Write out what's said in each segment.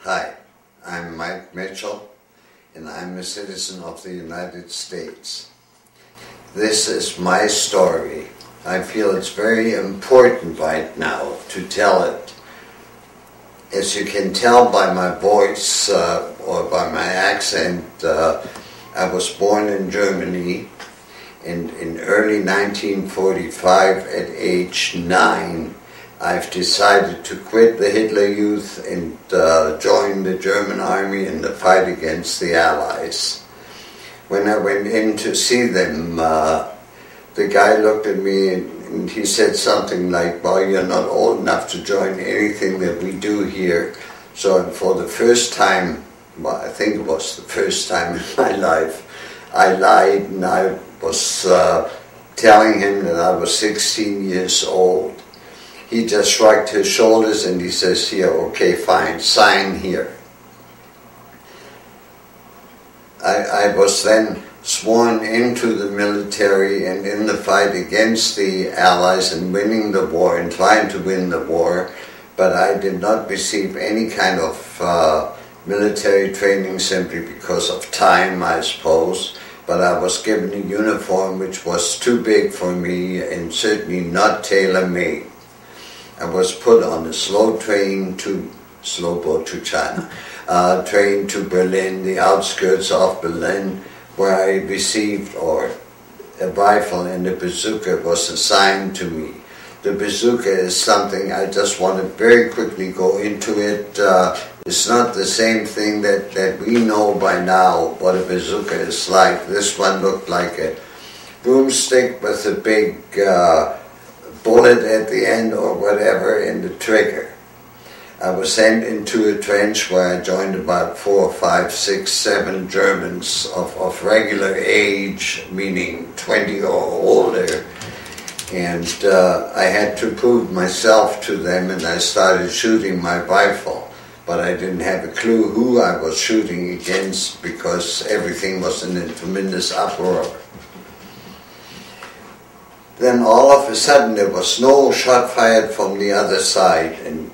Hi, I'm Mike Mitchell, and I'm a citizen of the United States. This is my story. I feel it's very important right now to tell it. As you can tell by my voice or by my accent, I was born in Germany, and in early 1945, at age 9, I've decided to quit the Hitler Youth and join the German army in the fight against the Allies. When I went in to see them, the guy looked at me and he said something like, "Well, you're not old enough to join anything that we do here." So for the first time, well, I think it was the first time in my life, I lied, and I was telling him that I was 16 years old. He just shrugged his shoulders and he says, "Here, okay, fine, sign here." I was then sworn into the military and in the fight against the Allies and winning the war and trying to win the war, but I did not receive any kind of military training simply because of time, I suppose. But I was given a uniform which was too big for me and certainly not tailor-made. I was put on a slow boat to China, train to Berlin, the outskirts of Berlin, where I received, or a rifle and a bazooka was assigned to me. The bazooka is something, I just want to very quickly go into it. It's not the same thing that we know by now what a bazooka is like. This one looked like a broomstick with a big bullet at the end or whatever in the trigger. I was sent into a trench where I joined about 4, 5, 6, 7 Germans of regular age, meaning 20 or older. And I had to prove myself to them, and I started shooting my rifle. But I didn't have a clue who I was shooting against because everything was in a tremendous uproar. Then all of a sudden there was no shot fired from the other side, and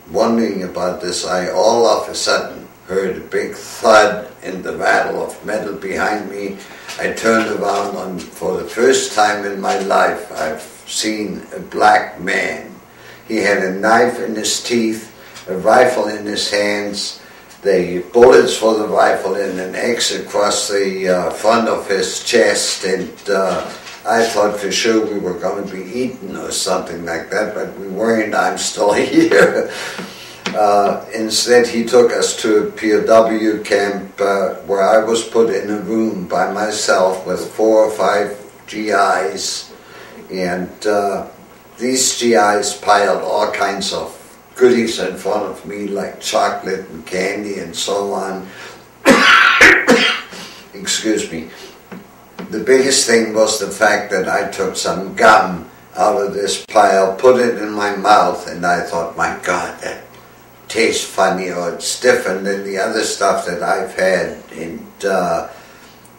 wondering about this, I all of a sudden heard a big thud and the rattle of metal behind me. I turned around, and for the first time in my life I've seen a black man. He had a knife in his teeth, a rifle in his hands, the bullets for the rifle in an X across the front of his chest, and I thought for sure we were going to be eaten or something like that, but we weren't. I'm still here. Instead, he took us to a POW camp where I was put in a room by myself with 4 or 5 GIs, and these GIs piled all kinds of goodies in front of me, like chocolate and candy and so on. Excuse me. The biggest thing was the fact that I took some gum out of this pile, put it in my mouth, and I thought, my God, that tastes funny, or it's different than the other stuff that I've had. And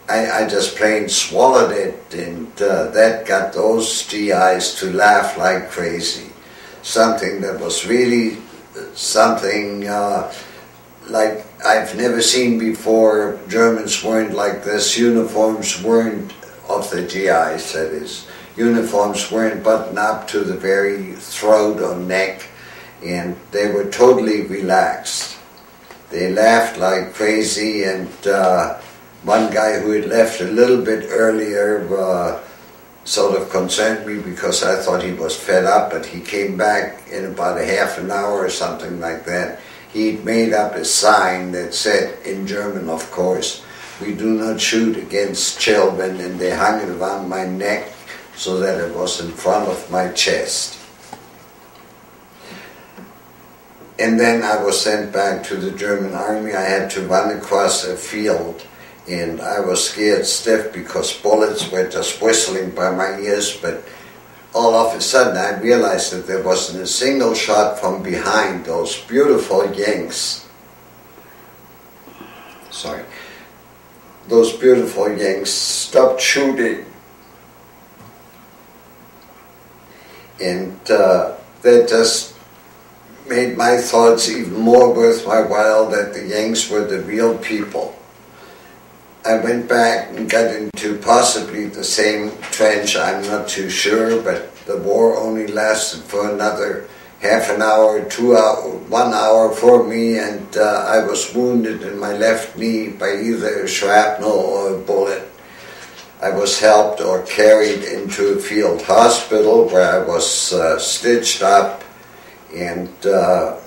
I just plain swallowed it, and that got those GIs to laugh like crazy. Something that was really something like I've never seen before. Germans weren't like this. Uniforms weren't, of the GIs that is, uniforms weren't buttoned up to the very throat or neck, and they were totally relaxed. They laughed like crazy, and one guy who had left a little bit earlier sort of concerned me because I thought he was fed up, but he came back in about a half an hour or something like that. He'd made up a sign that said, in German of course, "We do not shoot against children," and they hung it around my neck so that it was in front of my chest. And then I was sent back to the German army. I had to run across a field, and I was scared stiff because bullets were just whistling by my ears, but all of a sudden I realized that there wasn't a single shot from behind. Those beautiful Yanks, those beautiful Yanks stopped shooting, and that just made my thoughts even more worth my while that the Yanks were the real people. I went back and got into possibly the same trench, I'm not too sure, but the war only lasted for another half an hour, 2 hours, 1 hour for me, and I was wounded in my left knee by either a shrapnel or a bullet. I was helped or carried into a field hospital where I was stitched up, and the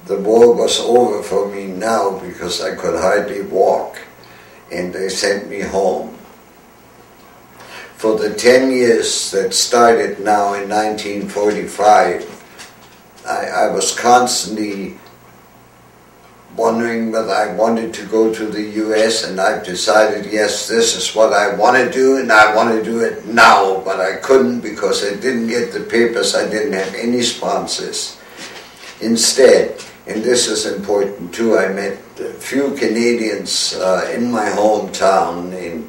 war was over for me now because I could hardly walk, and they sent me home. For the 10 years that started now in 1945, I was constantly wondering whether I wanted to go to the US, and I've decided, yes, this is what I want to do, and I want to do it now, but I couldn't because I didn't get the papers, I didn't have any sponsors. Instead, and this is important too, I met a few Canadians in my hometown, and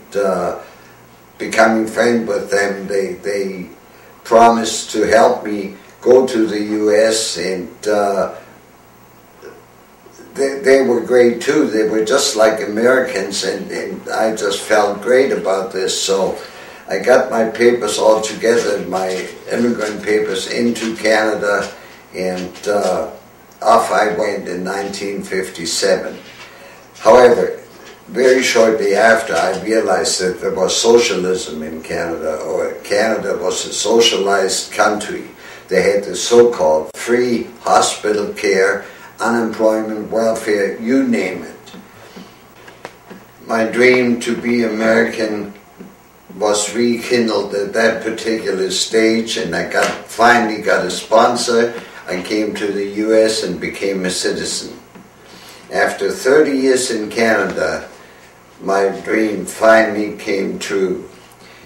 becoming friends with them, they promised to help me go to the US, and they were great too. They were just like Americans, and I just felt great about this. So I got my papers all together, my immigrant papers, into Canada, and off I went in 1957. However, very shortly after, I realized that there was socialism in Canada, or Canada was a socialized country. They had the so-called free hospital care, unemployment, welfare, you name it. My dream to be American was rekindled at that particular stage, and I finally got a sponsor. I came to the US and became a citizen. After 30 years in Canada, my dream finally came true.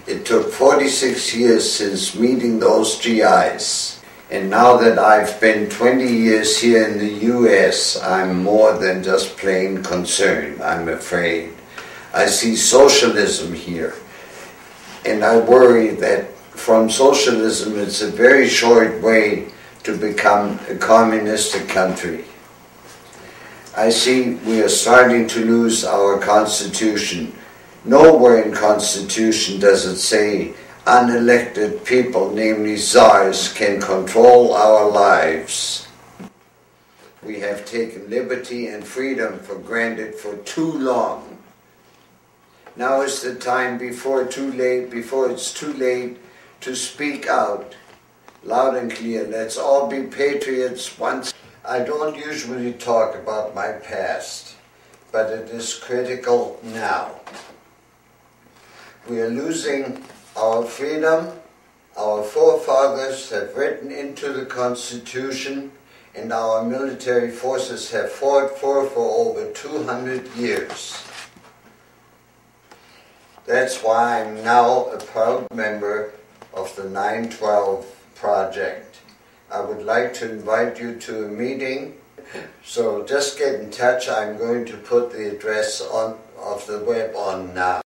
It took 46 years since meeting those GIs. And now that I've been 20 years here in the US, I'm more than just plain concerned, I'm afraid. I see socialism here, and I worry that from socialism it's a very short way to become a communistic country. I see we are starting to lose our Constitution. Nowhere in Constitution does it say unelected people, namely czars, can control our lives. We have taken liberty and freedom for granted for too long. Now is the time before it's too late to speak out loud and clear. Let's all be patriots once. I don't usually talk about my past, but it is critical now. We are losing our freedom. Our forefathers have written into the Constitution, and our military forces have fought for over 200 years. That's why I'm now a proud member of the 9/12 Project. I would like to invite you to a meeting, so just get in touch. I'm going to put the address of the web on now.